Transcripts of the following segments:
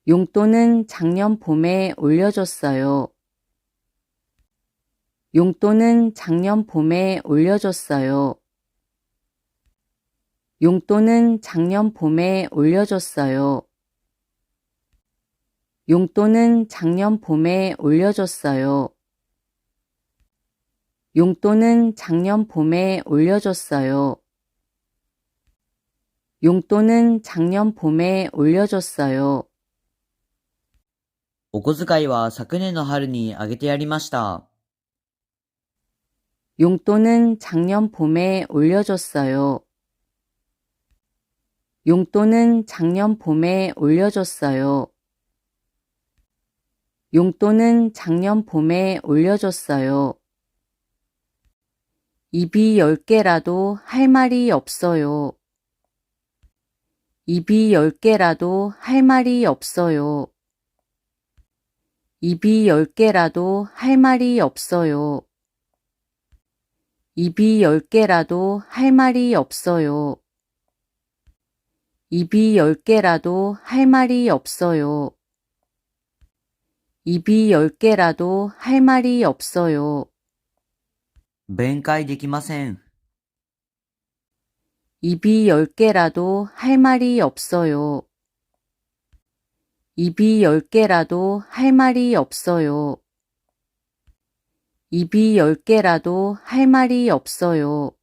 용돈은 작년 봄에 올려줬어요. 용돈은 작년 봄에 올려줬어요. 용돈은 작년 봄에 올려줬어요. 용돈은 작년 봄에 올려줬어요. 용돈은 작년 봄에 올려줬어요. 용돈은 작년 봄에 올려줬어요. お小遣いは昨年の春にあげてやりました。 용돈은 작년 봄에 올려줬어요. 용돈은 작년 봄에 올려줬어요. 용돈은 작년 봄에 올려줬어요. 입이 10개라도 할 말이 없어요. 입이 10개라도 할 말이 없어요. 입이 10개라도 할 말이 없어요. 입이 10개라도 할 말이 없어요. 입이 10개라도 할 말이 없어요. 입이 10개라도 할 말이 없어요. 弁解できません。 입이 10개라도 할 말이 없어요. 입이 10개라도 할 말이 없어요. 입이 10개라도 할 말이 없어요.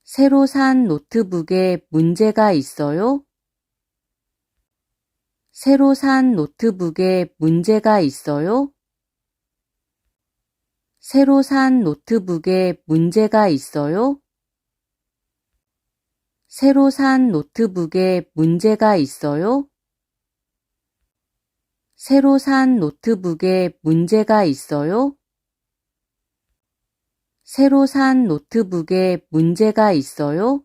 새로 산 노트북에 문제가 있어요? 새로 산 노트북에 문제가 있어요? 새로 산 노트북에 문제가 있어요? 새로 산 노트북에 문제가 있어요? 새로 산 노트북에 문제가 있어요? 새로 산 노트북에 문제가 있어요?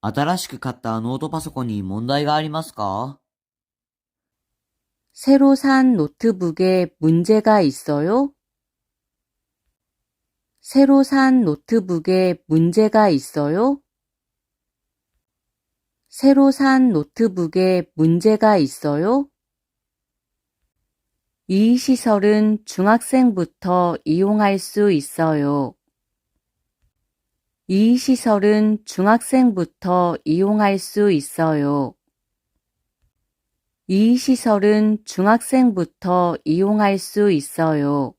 新しく買ったノートパソコンに問題がありますか？ 새로 산 노트북에 문제가 있어요? 새로 산 노트북에 문제가 있어요? 새로 산 노트북에 문제가 있어요? 이 시설은 중학생부터 이용할 수 있어요. 이 시설은 중학생부터 이용할 수 있어요. 이 시설은 중학생부터 이용할 수 있어요.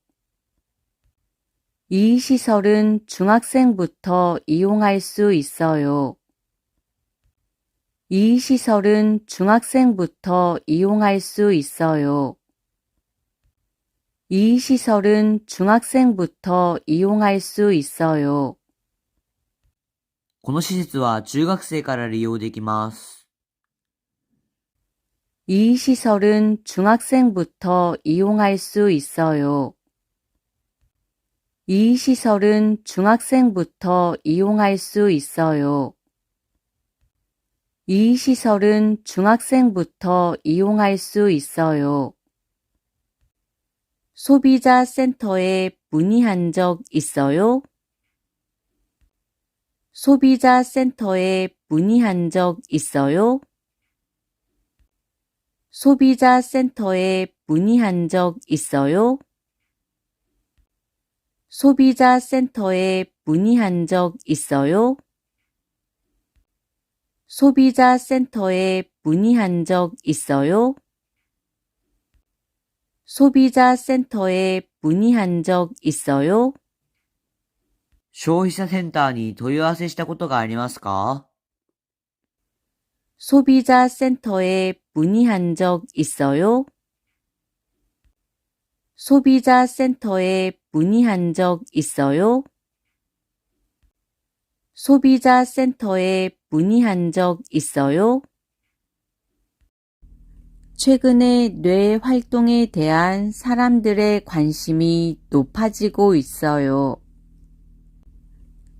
이 시설은 중학생부터 이용할 수 있어요. 이 시설은 중학생부터 이용할 수 있어요. 이 시설은 중학생부터 이용할 수 있어요. この施設は中学生から利用できます。 이 시설은 중학생부터 이용할 수 있어요. 이 시설은 중학생부터 이용할 수 있어요. 이 시설은 중학생부터 이용할 수 있어요. 소비자 센터에 문의한 적 있어요? 소비자 센터에 문의한 적 있어요? 소비자 센터에 문의한 적 있어요? 소비자 센터에 문의한 적 있어요? 소비자 센터에 문의한 적 있어요? 소비자 센터에 문의한 적 있어요? 消費者センターに問い合わせしたことがありますか？ 소비자 센터에 문의한 적 있어요? 소비자 센터에 문의한 적 있어요? 소비자 센터에 문의한 적 있어요? 최근에 뇌 활동에 대한 사람들의 관심이 높아지고 있어요.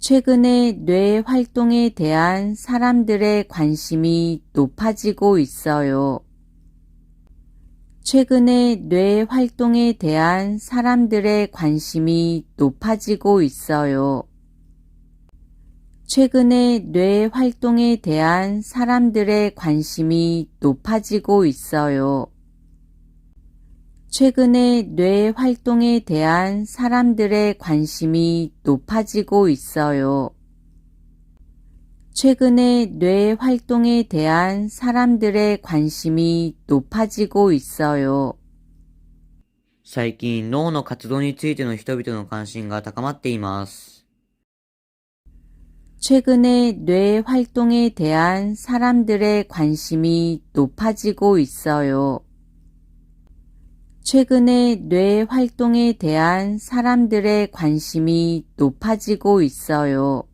최근에 뇌 활동에 대한 사람들의 관심이 높아지고 있어요. 최근에 뇌 활동에 대한 사람들의 관심이 높아지고 있어요. 최근에 뇌 활동에 대한 사람들의 관심이 높아지고 있어요. 최근에 뇌 활동에 대한 사람들의 관심이 높아지고 있어요. 최근에 뇌 활동에 대한 사람들의 관심이 높아지고 있어요. 最近脳の活動についての人々の関心が高まっています。 최근에 뇌 활동에 대한 사람들의 관심이 높아지고 있어요. 최근에 뇌 활동에 대한 사람들의 관심이 높아지고 있어요.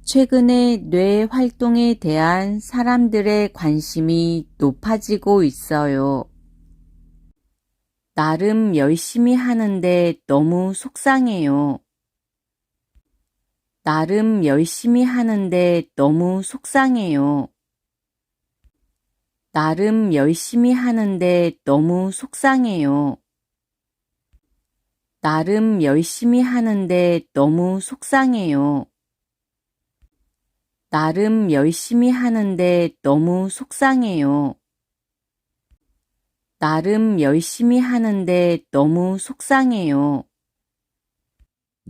최근에 뇌 활동에 대한 사람들의 관심이 높아지고 있어요. 나름 열심히 하는데 너무 속상해요. 나름 열심히 하는데 너무 속상해요. 나름 열심히 하는데 너무 속상해요. 나름 열심히 하는데 너무 속상해요. 나름 열심히 하는데 너무 속상해요. 나름 열심히 하는데 너무 속상해요.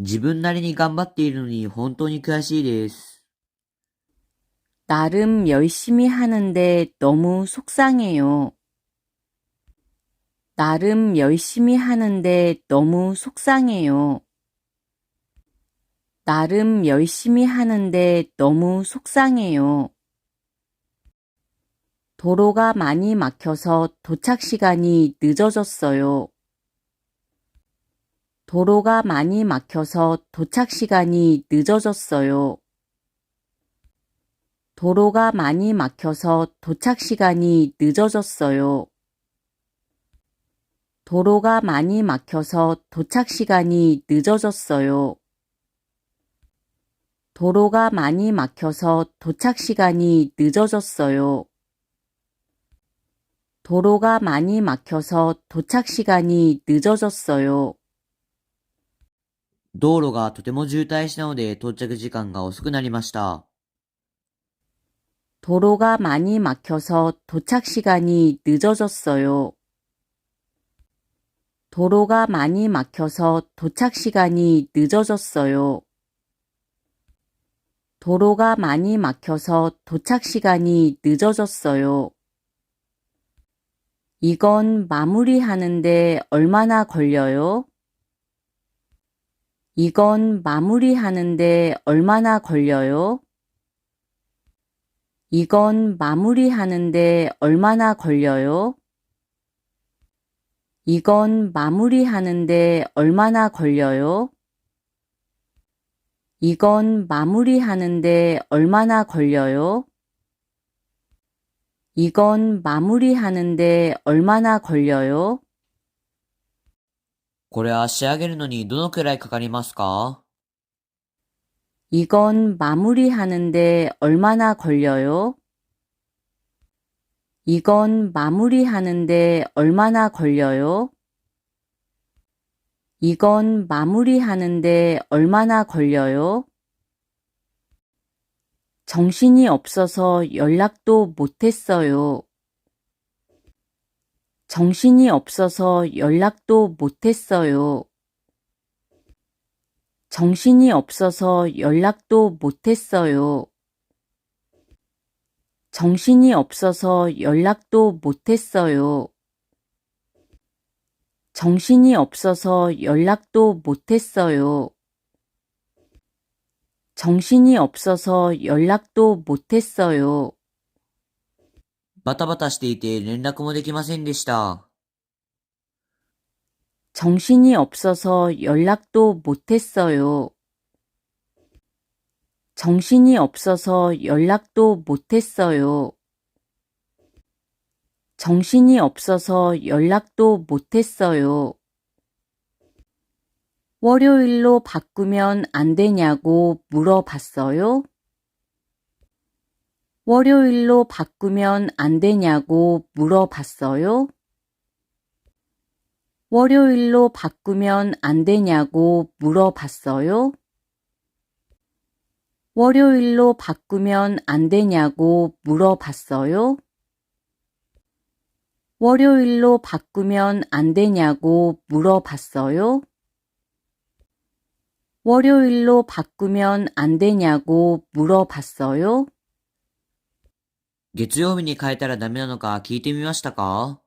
自分なりに頑張っているのに本当に悔しいです。 나름 열심히 하는데 너무 속상해요. 나름 열심히 하는데 너무 속상해요. 나름 열심히 하는데 너무 속상해요. 도로가 많이 막혀서 도착 시간이 늦어졌어요. 도로가 많이 막혀서 도착 시간이 늦어졌어요. 도로가 많이 막혀서 도착 시간이 늦어졌어요. 도로가 많이 막혀서 도착 시간이 늦어졌어요. 도로가 많이 막혀서 도착 시간이 늦어졌어요. 도로가 많이 막혀서 도착 시간이 늦어졌어요. 道路がとても渋滞したので到着時間が遅くなりました。 도로가 많이 막혀서 도착 시간이 늦어졌어요. 도로가 많이 막혀서 도착 시간이 늦어졌어요. 도로가 많이 막혀서 도착 시간이 늦어졌어요. 이건 마무리하는데 얼마나 걸려요? 이건 마무리하는데 얼마나 걸려요? 이건 마무리하는데 얼마나 걸려요? 이건 마무리하는데 얼마나 걸려요? 이건 마무리하는데 얼마나 걸려요? 이건 마무리하는데 얼마나 걸려요? これは仕上げるのにどのくらいかかりますか？ 이건 마무리하는데 얼마나 걸려요? 이건 마무리하는데 얼마나 걸려요? 이건 마무리하는데 얼마나 걸려요? 정신이 없어서 연락도 못했어요. 정신이 없어서 연락도 못했어요. 정신이 없어서 연락도 못했어요. 정신이 없어서 연락도 못했어요. 정신이 없어서 연락도 못했어요. 정신이 없어서 연락도 못했어요. バタバタしていて連絡もできませんでした。 정신이 없어서 연락도 못했어요. 정신이 없어서 연락도 못했어요. 정신이 없어서 연락도 못했어요. 월요일로 바꾸면 안 되냐고 물어봤어요? 월요일로 바꾸면 안 되냐고 물어봤어요? 월요일로 바꾸면 안 되냐고 물어봤어요? 월요일로 바꾸면 안 되냐고 물어봤어요? 월요일로 바꾸면 안 되냐고 물어봤어요? 월요일로 바꾸면 안 되냐고 물어봤어요? 月曜日に変えたらダメなのか聞いてみましたか？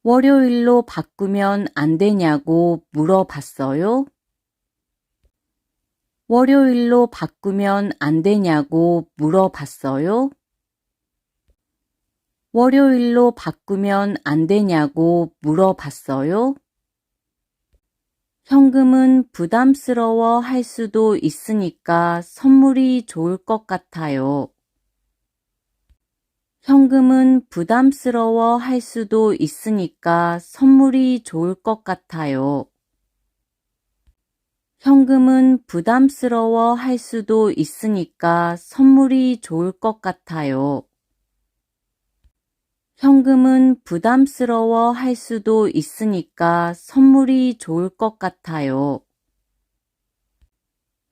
월요일로 바꾸면 안 되냐고 물어봤어요? 월요일로 바꾸면 안 되냐고 물어봤어요? 월요일로 바꾸면 안 되냐고 물어봤어요? 현금은 부담스러워 할 수도 있으니까 선물이 좋을 것 같아요. 현금은 부담스러워 할 수도 있으니까 선물이 좋을 것 같아요. 현금은 부담스러워 할 수도 있으니까 선물이 좋을 것 같아요. 현금은 부담스러워 할 수도 있으니까 선물이 좋을 것 같아요.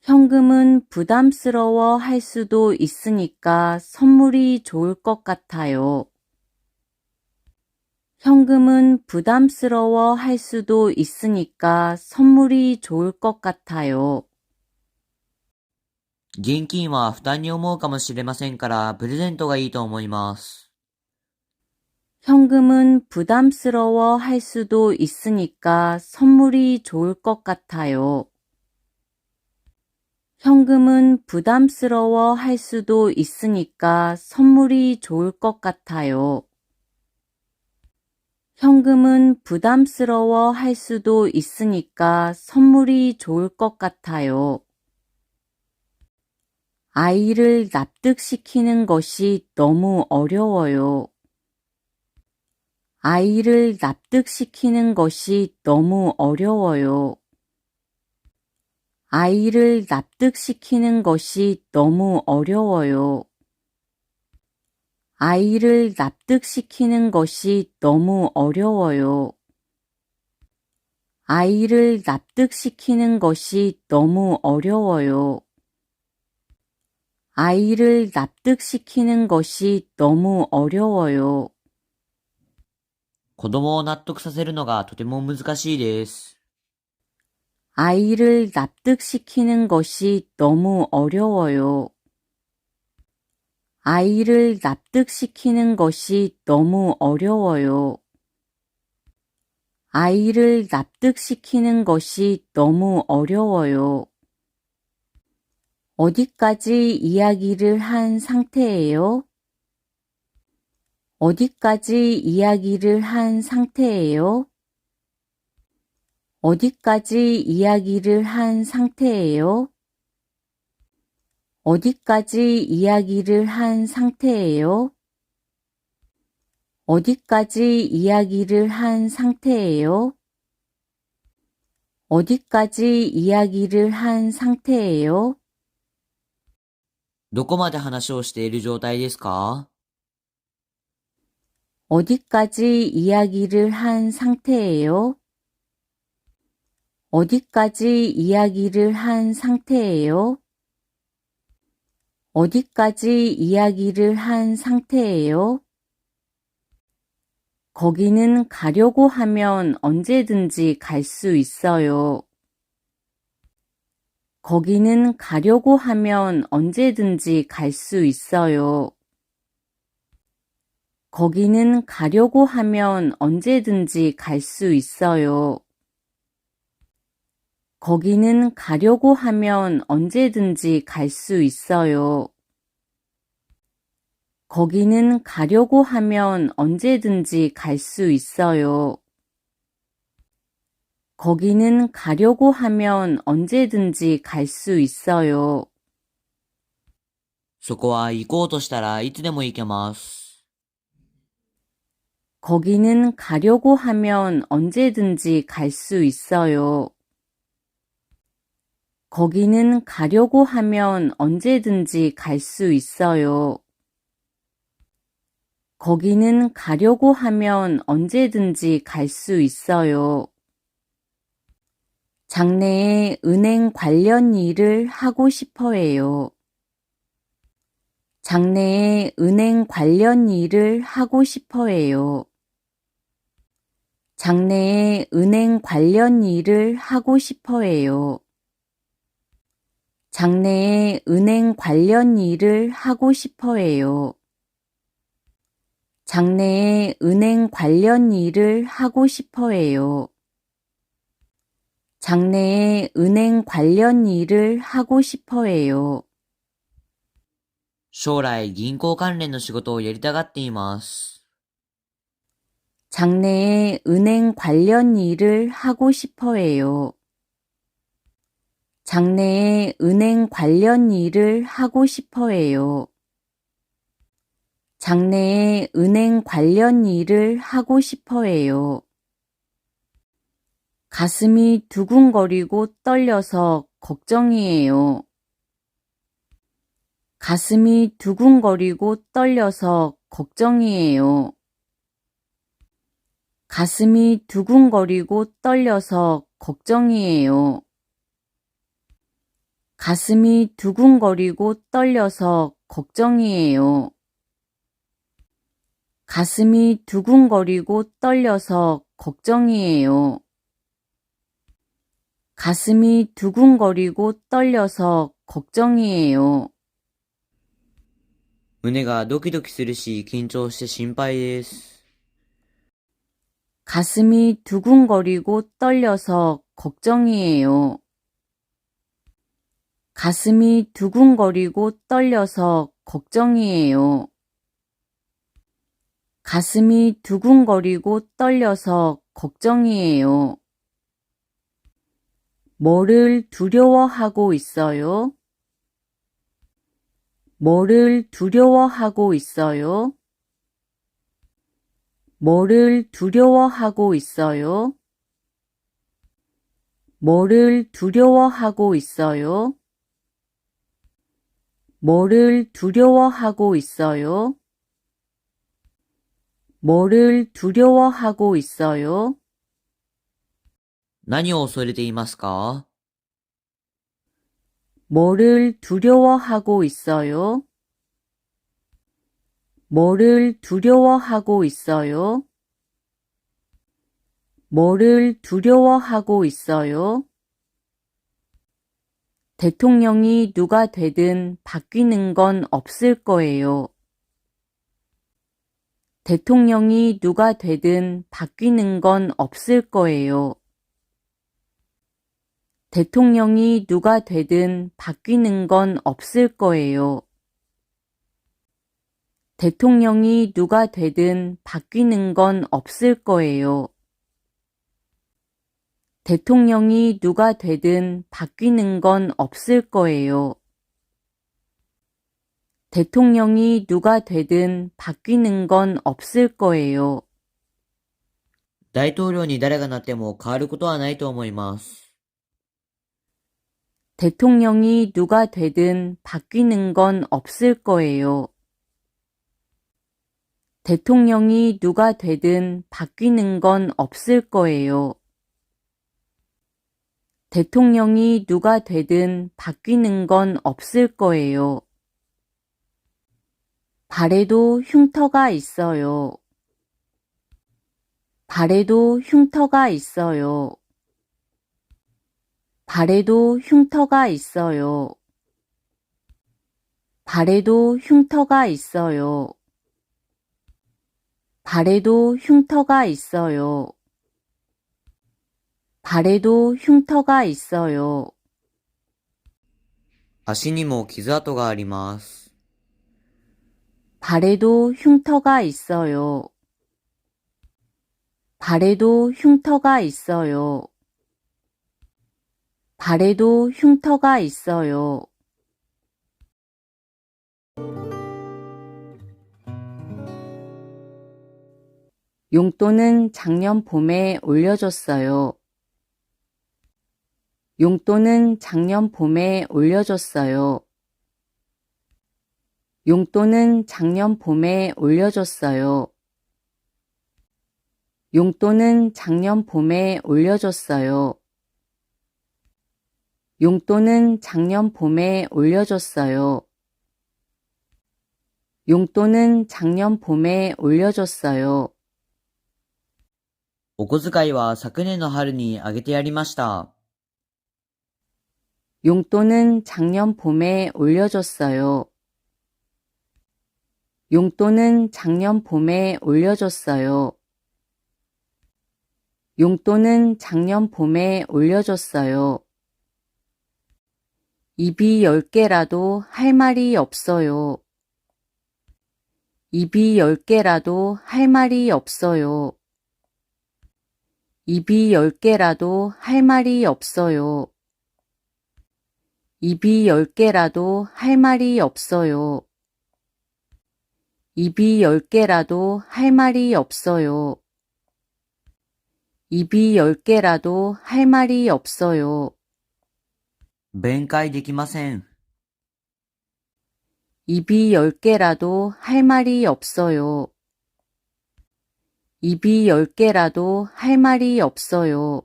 현금은 부담스러워 할 수도 있으니까 선물이 좋을 것 같아요. 현금은 부담스러워 할 수도 있으니까 선물이 좋을 것 같아요. 現金は負担に思うかもしれませんから、プレゼントがいいと思います。 현금은 부담스러워 할 수도 있으니까 선물이 좋을 것 같아요. 현금은 부담스러워 할 수도 있으니까 선물이 좋을 것 같아요. 현금은 부담스러워 할 수도 있으니까 선물이 좋을 것 같아요. 아이를 납득시키는 것이 너무 어려워요. 아이를 납득시키는 것이 너무 어려워요. 아이를 납득시키는 것이 너무 어려워요. 아이를 납득시키는 것이 너무 어려워요. 아이를 납득시키는 것이 너무 어려워요. 아이를 납득시키는 것이 너무 어려워요. 子供を納得させるのがとても難しいです。 아이를 납득시키는 것이 너무 어려워요. 아이를 납득시키는 것이 너무 어려워요. 아이를 납득시키는 것이 너무 어려워요. 어디까지 이야기를 한 상태예요? 어디까지 이야기를 한 상태예요? 어디까지 이야기를 한 상태예요? 어디까지 이야기를 한 상태예요? 어디까지 이야기를 한 상태예요? 어디까지 이야기를 한 상태예요? どこまで話をしている状態ですか？ 어디까지 이야기를 한 상태예요? 어디까지 이야기를 한 상태예요? 어디까지 이야기를 한 상태예요? 거기는 가려고 하면 언제든지 갈 수 있어요. 거기는 가려고 하면 언제든지 갈 수 있어요. 거기는 가려고 하면 언제든지 갈 수 있어요. 거기는 가려고 하면 언제든지 갈 수 있어요. 거기는 가려고 하면 언제든지 갈 수 있어요. 거기는 가려고 하면 언제든지 갈 수 있어요. そこは行こうとしたらいつでも行けます。 거기는 가려고 하면 언제든지 갈 수 있어요. 거기는 가려고 하면 언제든지 갈 수 있어요. 거기는 가려고 하면 언제든지 갈 수 있어요. 장래에 은행 관련 일을 하고 싶어 해요. 장래에 은행 관련 일을 하고 싶어 해요. 장래에 은행 관련 일을 하고 싶어 해요. 장래에 은행 관련 일을 하고 싶어 해요. 장래에 은행 관련 일을 하고 싶어 해요. 장래에 은행 관련 일을 하고 싶어 해요. 将来銀行関連の仕事をやりたがっています。 장래에 은행 관련 일을 하고 싶어 해요. 장래에 은행 관련 일을 하고 싶어 해요. 장래에 은행 관련 일을 하고 싶어 해요. 가슴이 두근거리고 떨려서 걱정이에요. 가슴이 두근거리고 떨려서 걱정이에요. 가슴이 두근거리고 떨려서 걱정이에요. 가슴이 두근거리고 떨려서 걱정이에요. 가슴이 두근거리고 떨려서 걱정이에요. 가슴이 두근거리고 떨려서 걱정이에요. 胸がドキドキするし、緊張して心配です。 가슴이 두근거리고 떨려서 걱정이에요. 가슴이 두근거리고 떨려서 걱정이에요. 가슴이 두근거리고 떨려서 걱정이에요. 뭐를 두려워하고 있어요? 뭐를 두려워하고 있어요? 뭐를 두려워하고 있어요? 뭐를 두려워하고 있어요? 뭐를 두려워하고 있어요? 뭐를 두려워하고 있어요? 何を恐れていますか？ 뭐를 두려워하고 있어요? 뭐를 두려워하고 있어요? 뭐를 두려워하고 있어요? 대통령이 누가 되든 바뀌는 건 없을 거예요. 대통령이 누가 되든 바뀌는 건 없을 거예요. 대통령이 누가 되든 바뀌는 건 없을 거예요. 대통령이 누가 되든 바뀌는 건 없을 거예요. 대통령이 누가 되든 바뀌는 건 없을 거예요. 대통령이 누가 되든 바뀌는 건 없을 거예요. 大統領に誰がなっても変わることはないと思います。 대통령이 누가 되든 바뀌는 건 없을 거예요. 대통령이 누가 되든 바뀌는 건 없을 거예요. 대통령이 누가 되든 바뀌는 건 없을 거예요. 발에도 흉터가 있어요. 발에도 흉터가 있어요. 발에도 흉터가 있어요. 발에도 흉터가 있어요. 발에도 흉터가 있어요. 발에도 흉터가 있어요. 足にも傷跡があります。 발에도 흉터가 있어요. 발에도 흉터가 있어요. 발에도 흉터가 있어요. 용돈은 작년 봄에 올려줬어요. 용돈은 작년 봄에 올려줬어요. 용돈은 작년 봄에 올려줬어요. 용돈은 작년 봄에 올려줬어요. 용돈은 작년 봄에 올려줬어요. 용돈은 작년 봄에 올려줬어요. お小遣いは昨年の春にあげてやりました。 용돈은 작년 봄에 올려줬어요. 용돈은 작년 봄에 올려줬어요. 용돈은 작년 봄에 올려줬어요. 입이 10개라도 할 말이 없어요. 입이 10개라도 할 말이 없어요. 입이 10개라도 할 말이 없어요. 입이 10개라도 할 말이 없어요. 입이 10개라도 할 말이 없어요. 입이 10개라도 할 말이 없어요. 弁解できません。 입이 10개라도 할 말이 없어요. 입이 10개라도 할 말이 없어요.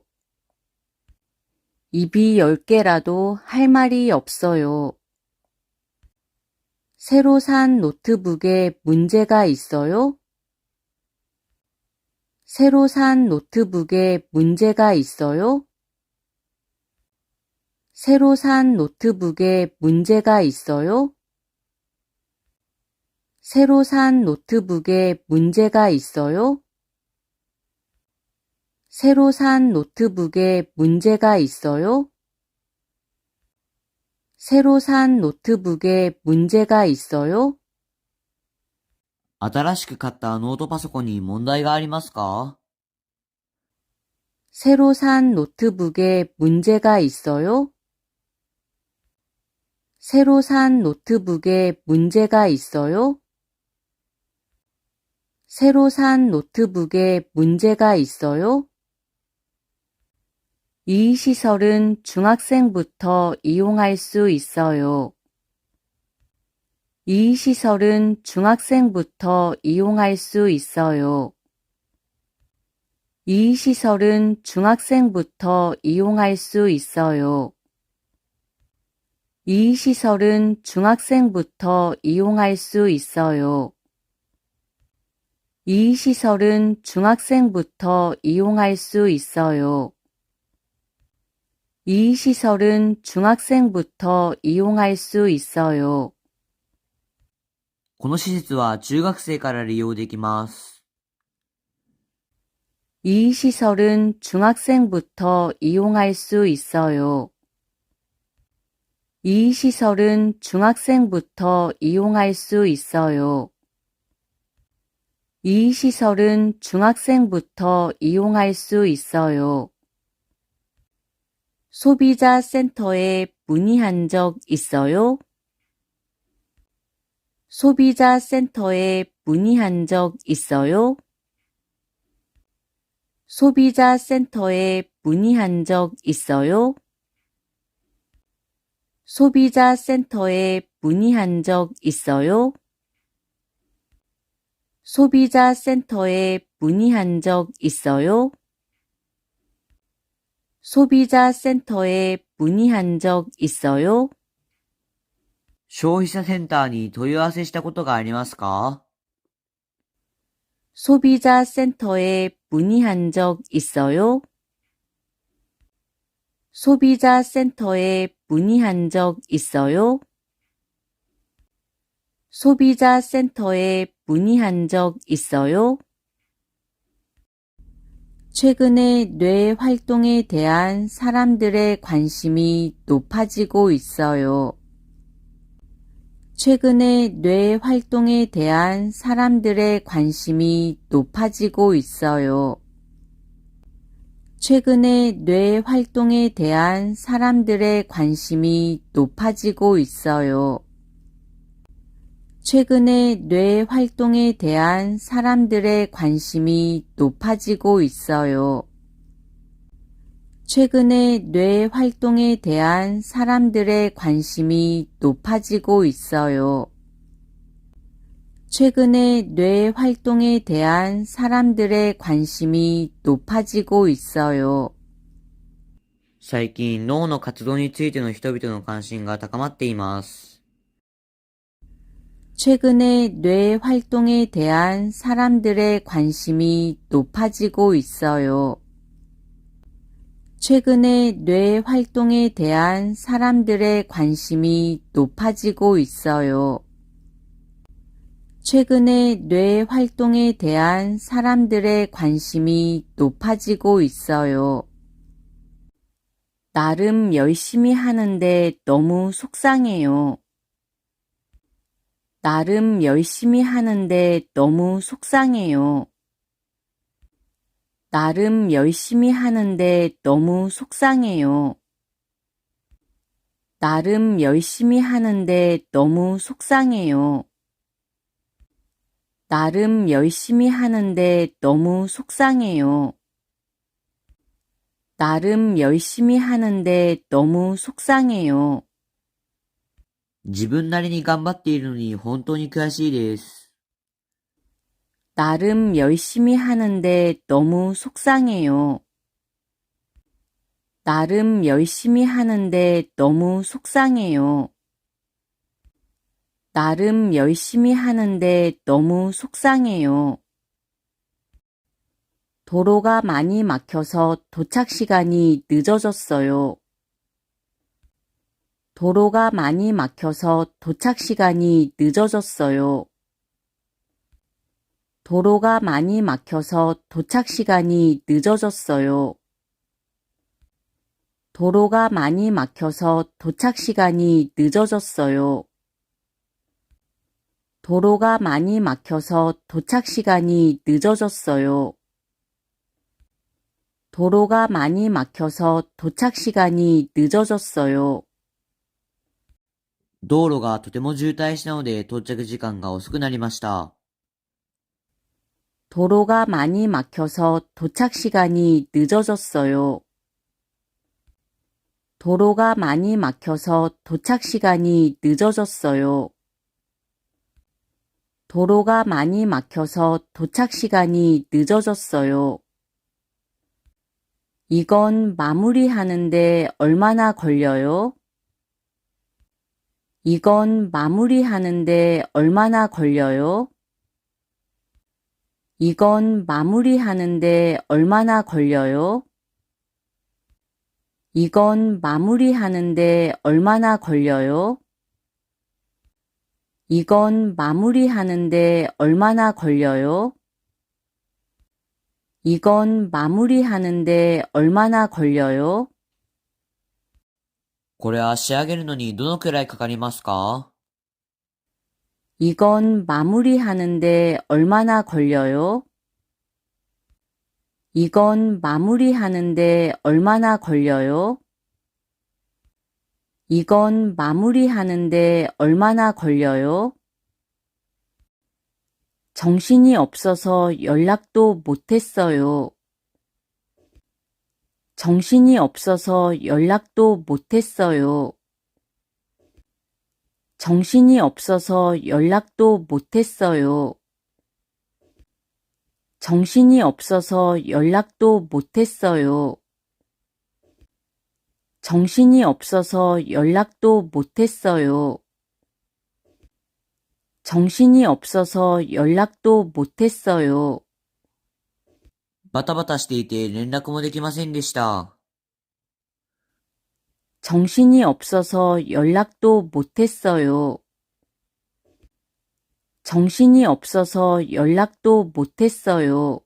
입이 10개라도 할 말이 없어요. 새로 산 노트북에 문제가 있어요? 새로 산 노트북에 문제가 있어요? 새로 산 노트북에 문제가 있어요? 새로 산 노트북에 문제가 있어요? 새로 산 노트북에 문제가 있어요? 새로 산 노트북에 문제가 있어요? 新しく買ったノートパソコンに問題がありますか？ 새로 산 노트북에 문제가 있어요? 새로 산 노트북에 문제가 있어요? 새로 산 노트북에 문제가 있어요? 이 시설은 중학생부터 이용할 수 있어요. 이 시설은 중학생부터 이용할 수 있어요. 이 시설은 중학생부터 이용할 수 있어요. 이 시설은 중학생부터 이용할 수 있어요. 이 시설은 중학생부터 이용할 수 있어요. 이 시설은 중학생부터 이용할 수 있어요. この施設は中学生から利用できます。 이 시설은 중학생부터 이용할 수 있어요. 이 시설은 중학생부터 이용할 수 있어요. 이 시설은 중학생부터 이용할 수 있어요. 소비자 센터에 문의한 적 있어요? 소비자 센터에 문의한 적 있어요? 소비자 센터에 문의한 적 있어요? 소비자 센터에 문의한 적 있어요? 소비자 센터에 문의한 적 있어요? 소비자 센터에 문의한 적 있어요? 消費者センターに問い合わせしたことがありますか？ 소비자 센터에 문의한 적 있어요? 소비자 센터에 문의한 적 있어요? 소비자 센터에 문의한 적 있어요? 최근에 뇌 활동에 대한 사람들의 관심이 높아지고 있어요. 최근에 뇌 활동에 대한 사람들의 관심이 높아지고 있어요. 최근에 뇌 활동에 대한 사람들의 관심이 높아지고 있어요. 최근에 뇌 활동에 대한 사람들의 관심이 높아지고 있어요. 최근에 뇌 활동에 대한 사람들의 관심이 높아지고 있어요. 최근에 뇌 활동에 대한 사람들의 관심이 높아지고 있어요. 最近脳の活動についての人々の関心が高まっています。 최근에 뇌 활동에 대한 사람들의 관심이 높아지고 있어요. 최근에 뇌 활동에 대한 사람들의 관심이 높아지고 있어요. 최근에 뇌 활동에 대한 사람들의 관심이 높아지고 있어요. 나름 열심히 하는데 너무 속상해요. 나름 열심히 하는데 너무 속상해요. 나름 열심히 하는데 너무 속상해요. 나름 열심히 하는데 너무 속상해요. 나름 열심히 하는데 너무 속상해요. 나름 열심히 하는데 너무 속상해요. 自分なりに頑張っているのに本当に悔しいです。 나름 열심히 하는데 너무 속상해요. 나름 열심히 하는데 너무 속상해요. 나름 열심히 하는데 너무 속상해요. 도로가 많이 막혀서 도착 시간이 늦어졌어요. 도로가 많이 막혀서 도착 시간이 늦어졌어요. 도로가 많이 막혀서 도착 시간이 늦어졌어요. 도로가 많이 막혀서 도착 시간이 늦어졌어요. 도로가 많이 막혀서 도착 시간이 늦어졌어요. 도로가 많이 막혀서 도착 시간이 늦어졌어요. 道路がとても渋滞したので到着時間が遅くなりました。 도로가 많이 막혀서 도착 시간이 늦어졌어요. 도로가 많이 막혀서 도착 시간이 늦어졌어요. 도로가 많이 막혀서 도착 시간이 늦어졌어요. 이건 마무리하는데 얼마나 걸려요? 이건 마무리하는데 얼마나 걸려요? 이건 마무리하는데 얼마나 걸려요? 이건 마무리하는데 얼마나 걸려요? 이건 마무리하는데 얼마나 걸려요? 이건 마무리하는데 얼마나 걸려요? これは仕上げるのにどのくらいかかりますか？ 이건 마무리하는데 얼마나 걸려요? 이건 마무리하는데 얼마나 걸려요? 이건 마무리하는데 얼마나 걸려요? 정신이 없어서 연락도 못했어요. 정신이 없어서 연락도 못했어요. 정신이 없어서 연락도 못했어요. 정신이 없어서 연락도 못했어요. 정신이 없어서 연락도 못했어요. 정신이 없어서 연락도 못했어요. バタバタしていて連絡もできませんでした。 정신이 없어서 연락도 못했어요. 정신이 없어서 연락도 못했어요.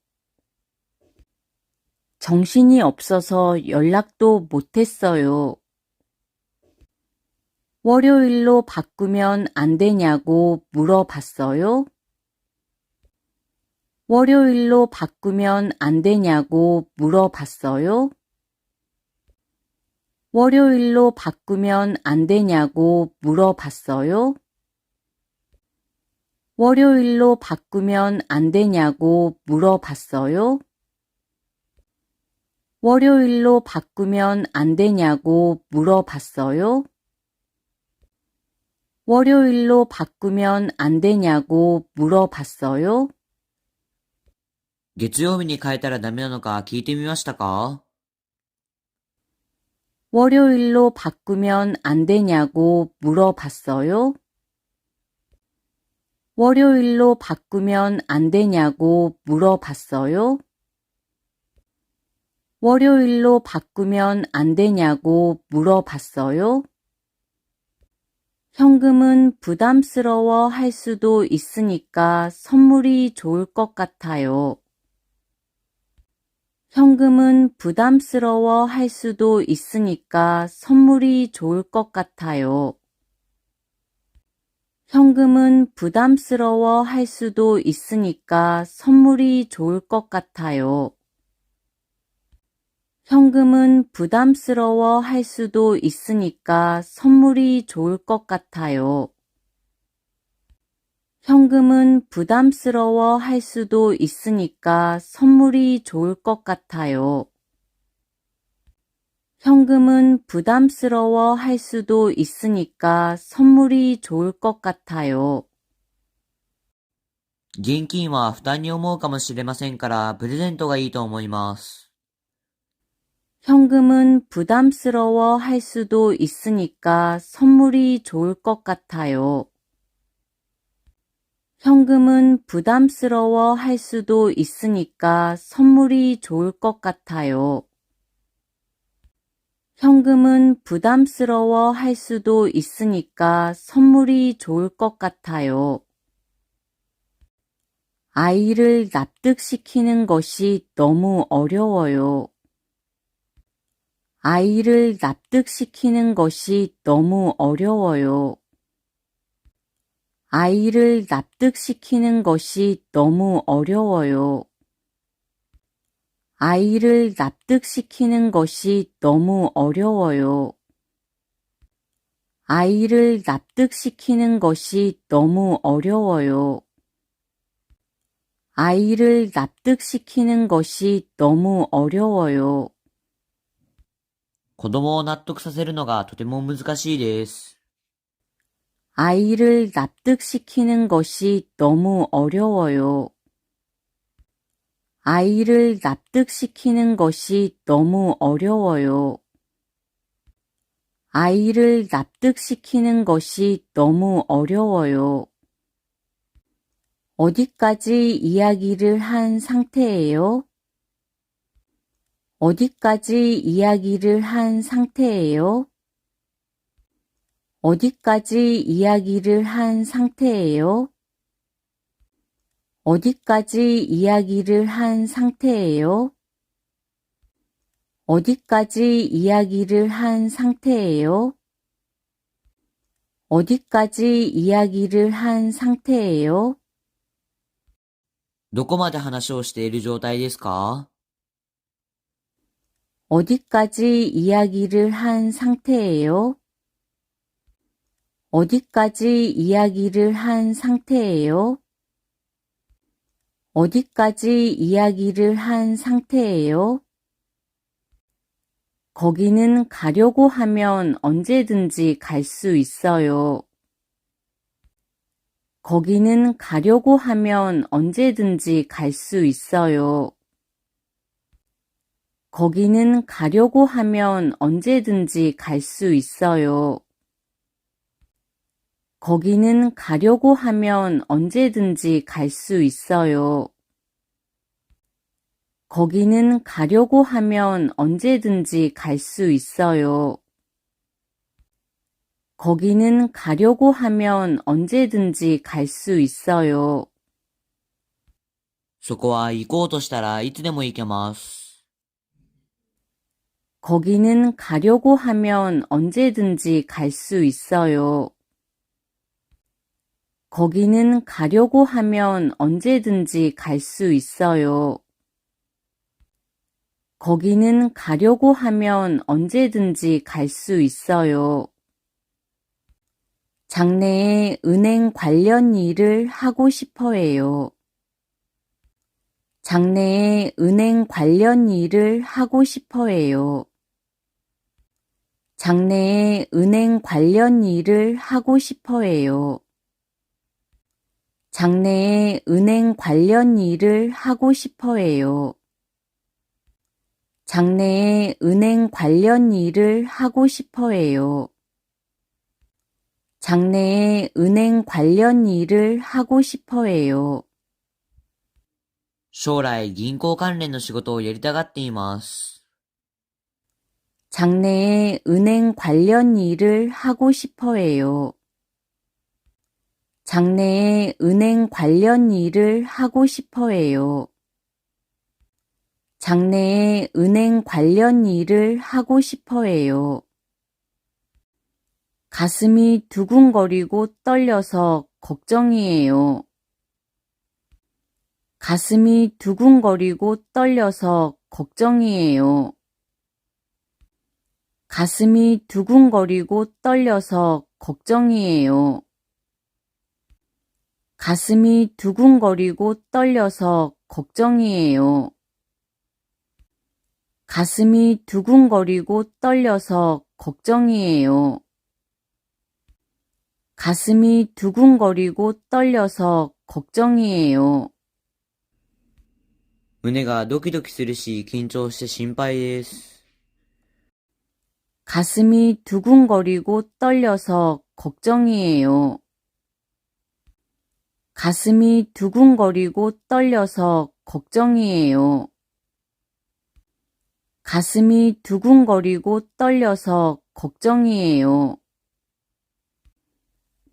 정신이 없어서 연락도 못했어요. 월요일로 바꾸면 안 되냐고 물어봤어요? 월요일로 바꾸면 안 되냐고 물어봤어요? 월요일로 바꾸면 안 되냐고 물어봤어요? 월요일로 바꾸면 안 되냐고 물어봤어요? 월요일로 바꾸면 안 되냐고 물어봤어요? 월요일로 바꾸면 안 되냐고 물어봤어요? 月曜日に変えたらダメなのか聞いてみましたか？ 월요일로 바꾸면 안 되냐고 물어봤어요? 월요일로 바꾸면 안 되냐고 물어봤어요? 월요일로 바꾸면 안 되냐고 물어봤어요? 현금은 부담스러워 할 수도 있으니까 선물이 좋을 것 같아요. 현금은 부담스러워 할 수도 있으니까 선물이 좋을 것 같아요. 현금은 부담스러워 할 수도 있으니까 선물이 좋을 것 같아요. 현금은 부담스러워 할 수도 있으니까 선물이 좋을 것 같아요. 현금은 부담스러워 할 수도 있으니까 선물이 좋을 것 같아요. 현금은 부담스러워 할 수도 있으니까 선물이 좋을 것 같아요. 現金は負担に思うかもしれませんから、プレゼントがいいと思います。 현금은 부담스러워 할 수도 있으니까 선물이 좋을 것 같아요. 현금은 부담스러워 할 수도 있으니까 선물이 좋을 것 같아요. 현금은 부담스러워 할 수도 있으니까 선물이 좋을 것 같아요. 아이를 납득시키는 것이 너무 어려워요. 아이를 납득시키는 것이 너무 어려워요. 아이를 납득시키는 것이 너무 어려워요. 아이를 납득시키는 것이 너무 어려워요. 아이를 납득시키는 것이 너무 어려워요. 아이를 납득시키는 것이 너무 어려워요. 子供を納得させるのがとても難しいです。 아이를 납득시키는 것이 너무 어려워요. 아이를 납득시키는 것이 너무 어려워요. 아이를 납득시키는 것이 너무 어려워요. 어디까지 이야기를 한 상태예요? 어디까지 이야기를 한 상태예요? 어디까지 이야기를 한 상태예요? 어디까지 이야기를 한 상태예요? 어디까지 이야기를 한 상태예요? 어디까지 이야기를 한 상태예요? どこまで話をしている状態ですか？ 어디까지 이야기를 한 상태예요? 어디까지 이야기를 한 상태예요? 어디까지 이야기를 한 상태예요? 거기는 가려고 하면 언제든지 갈 수 있어요. 거기는 가려고 하면 언제든지 갈 수 있어요. 거기는 가려고 하면 언제든지 갈 수 있어요. 거기는 가려고 하면 언제든지 갈 수 있어요. 거기는 가려고 하면 언제든지 갈 수 있어요. 거기는 가려고 하면 언제든지 갈 수 있어요. そこは行こうとしたらいつでも行けます。 거기는 가려고 하면 언제든지 갈 수 있어요. 거기는 가려고 하면 언제든지 갈 수 있어요. 거기는 가려고 하면 언제든지 갈 수 있어요. 장래에 은행 관련 일을 하고 싶어 해요. 장래에 은행 관련 일을 하고 싶어 해요. 장래에 은행 관련 일을 하고 싶어 해요. 장래에 은행 관련 일을 하고 싶어 해요. 장래에 은행 관련 일을 하고 싶어 해요. 장래에 은행 관련 일을 하고 싶어 해요. 将来銀行関連の仕事をやりたがっています。 장래에 은행 관련 일을 하고 싶어 해요. 장래에 은행 관련 일을 하고 싶어 해요. 장래에 은행 관련 일을 하고 싶어 해요. 가슴이 두근거리고 떨려서 걱정이에요. 가슴이 두근거리고 떨려서 걱정이에요. 가슴이 두근거리고 떨려서 걱정이에요. 가슴이 두근거리고 떨려서 걱정이에요. 가슴이 두근거리고 떨려서 걱정이에요. 가슴이 두근거리고 떨려서 걱정이에요. 胸がドキドキするし、緊張して心配です。 가슴이 두근거리고 떨려서 걱정이에요. 가슴이 두근거리고 떨려서 걱정이에요. 가슴이 두근거리고 떨려서 걱정이에요.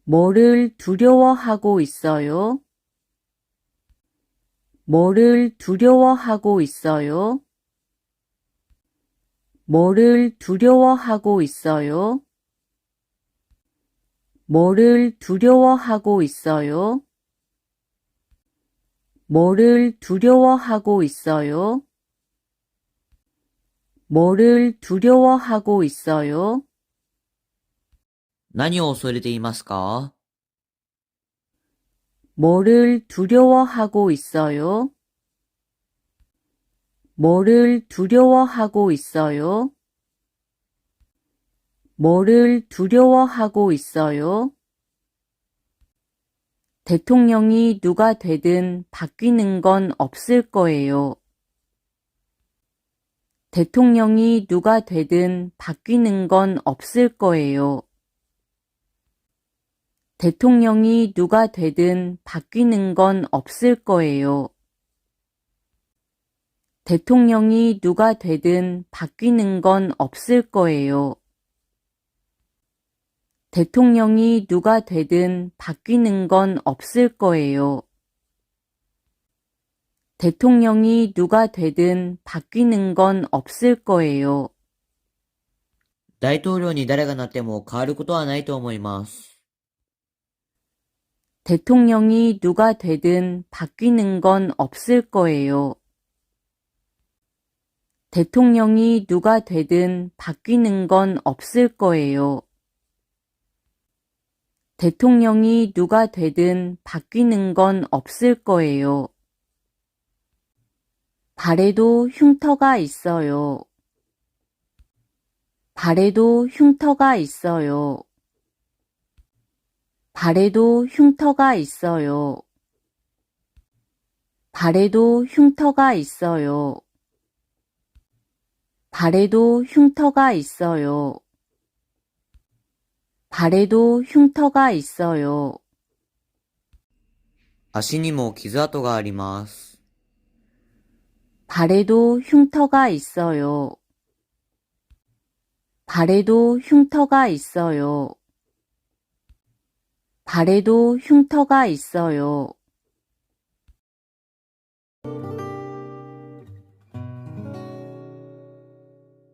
뭐를 두려워하고 있어요? 뭐를 두려워하고 있어요? 뭐를 두려워하고 있어요? 뭐를 두려워하고 있어요? 뭐를 두려워하고 있어요? 뭐를 두려워하고 있어요? 何を恐れていますか？ 뭐를 두려워하고 있어요? 뭐를 두려워하고 있어요? 뭐를 두려워하고 있어요? 대통령이 누가 되든 바뀌는 건 없을 거예요. 대통령이 누가 되든 바뀌는 건 없을 거예요. 대통령이 누가 되든 바뀌는 건 없을 거예요. 대통령이 누가 되든 바뀌는 건 없을 거예요. 대통령이 누가 되든 바뀌는 건 없을 거예요. 대통령이 누가 되든 바뀌는 건 없을 거예요. 大統領に誰がなっても変わることはないと思います。 대통령이 누가 되든 바뀌는 건 없을 거예요. 대통령이 누가 되든 바뀌는 건 없을 거예요. 대통령이 누가 되든 바뀌는 건 없을 거예요. 발에도 흉터가 있어요. 발에도 흉터가 있어요. 발에도 흉터가 있어요. 발에도 흉터가 있어요. 발에도 흉터가 있어요. 발에도 흉터가 있어요. 足にも傷跡があります。 발에도 흉터가 있어요. 발에도 흉터가 있어요. 발에도 흉터가 있어요.